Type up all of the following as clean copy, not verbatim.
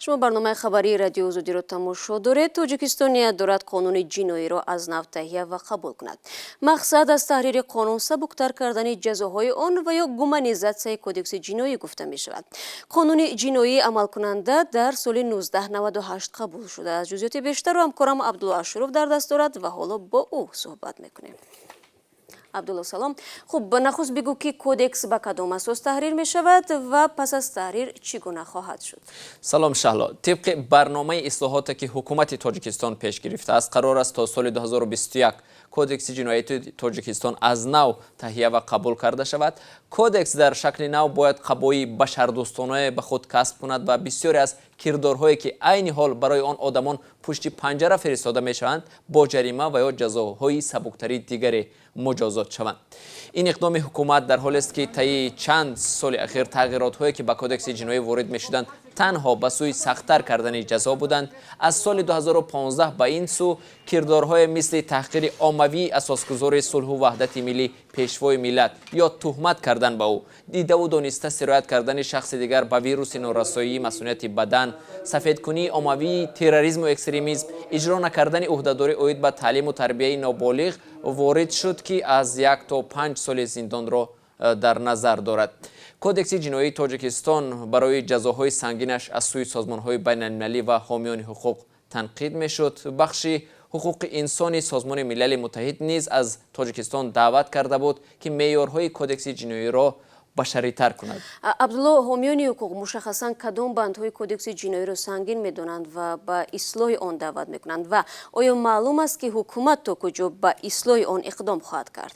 شما برنامه خبری رادیو آزادی را تماشا دارید. تاجیکستان نیت دارد قانون جنایی را از نو تهیه و قبول کند. مقصد از تحریر قانون سبکتر کردن جزاهای آن و یا گمان ضد کدکس جنایی گفته می شود. قانون جنایی عمل کننده در سال 1998 قبول شده. از جزئیات بیشتر و همکارم عبدالله اشرف در دست دارد و حالا با او صحبت میکنیم. عبدالله سلام. خب نخست بگو که کودکس به کدام اساس تحریر می شود و پس از تحریر چگونه خواهد شد؟ سلام شهلا. طبق برنامه اصلاحاتی که حکومت تاجیکستان پیش گرفته است، قرار است تا سال 2021 کودکس جنایی تاجیکستان از نو تهیه و قبول کرده شود. کودکس در شکل نو باید قبای بشردوستانه به خود کسب کند و بسیاری از کردارهایی که عین حال برای آن آدمان پشت پنجره فرستاده می شوند با جریمه و یا جزاهای سبکتری دیگری مجازات شوند. این اقدام حکومت در حالی است که طی چند سال اخیر تغییرات هایی که به کودکس جنایی وارد می شدند تنها به سوی سخت‌تر کردن جزا بودند. از سال 2015 به این سو کردارهای مثل تحقیر عمومی اساسگذار صلح و وحدت ملی پیشوای ملت یا تهمت کردن به او، دیده و دانسته سرایت کردن شخص دیگر به ویروس نورسایی مسئولیت بدن، سفیدکنی عمومی، تروریسم و اکستریمیسم، اجرا نکردن عهدهداری عاید به تعلیم و تربیه نابالغ وارد شد که از 1 تا 5 سال زندان را در نظر دارد. کودکس جنایی تاجیکستان برای جزاهای سنگینش از سوی سازمان‌های بین‌المللی و حامیان حقوق تنقید می‌شد. بخش حقوق انسانی سازمان ملل متحد نیز از تاجیکستان دعوت کرده بود که معیارهای کودکس جنایی را بشری‌تر کند. عبدالله، حامیان حقوق مشخصاً کدام بندهای کودکس جنایی را سنگین می‌دانند و به اصلاح آن دعوت می‌کنند و آیا معلوم است که حکومت تا کجا به اصلاح آن اقدام خواهد کرد؟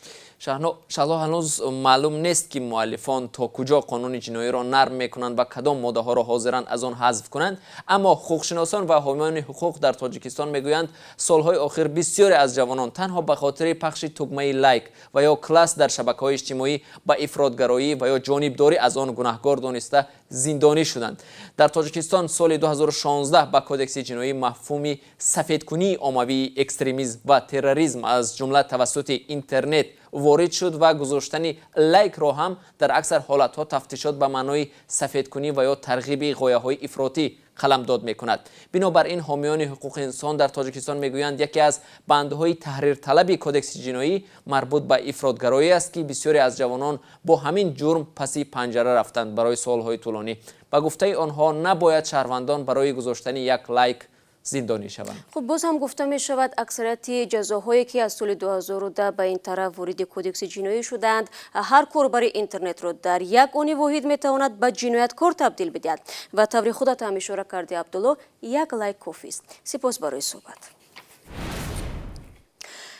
شهلا هنوز معلوم نیست که مؤلفان تا کجا قانون جنایی را نرم می‌کنند و کدام ماده‌ها را حاضرند از آن حذف کنند، اما حقوق‌شناسان و حامیان حقوق در تاجیکستان می‌گویند سال‌های اخیر بسیاری از جوانان تنها به خاطر پخش تگمه لایک و یا کلاس در شبکه‌های اجتماعی به افراط‌گرایی و یا جانبداری از آن گناهکار دانسته زندانی شدند. در تاجیکستان سال 2016 به کودکس جنایی مفهومی سفیدکنی عمومی، اکستریمیسم و تروریسم از جمله توسط اینترنت وارد شد و گذاشتن لایک را هم در اکثر حالتها تفتیشات به معنای سفیدکنی و یا ترغیب غایه‌های افراطی قلمداد می‌کند. بنابراین حامیان حقوق انسان در تاجیکستان می‌گویند یکی از بندهای تحریر طلبی کودکس جنایی مربوط به افراط‌گرایی است که بسیاری از جوانان با همین جرم پسی پنجره رفتند برای سال‌های طولانی. به گفته آنها نباید شهروندان برای گذاشتن یک لایک زندانی شوند. خب باز هم گفته می شود اکثریت جزاهایی که از سال 2010 به این طرف وارد کودکس جنایی شدند، هر کاربر اینترنت را در یک آن واحد می تواند به جنایتکار تبدیل بدهد و طور خودت هم اشاره کرده عبدالله، یک لایک کافی است. سپاس برای صحبت.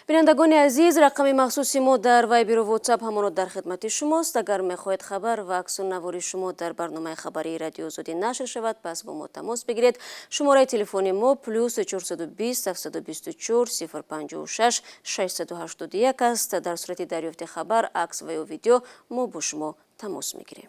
بینندگان عزیز، رقم مخصوصی ما در وایبر و واتساپ همانو در خدمت شماست. اگر میخواهید خبر و عکس النوار شما در برنامه خبری رادیو آزادی نشر شود، پس با ما تماس بگیرید. شماره تلفن ما +420 724 056 681 است. در صورت دریافت خبر، عکس و یا ویدیو ما با شما تماس میگیریم.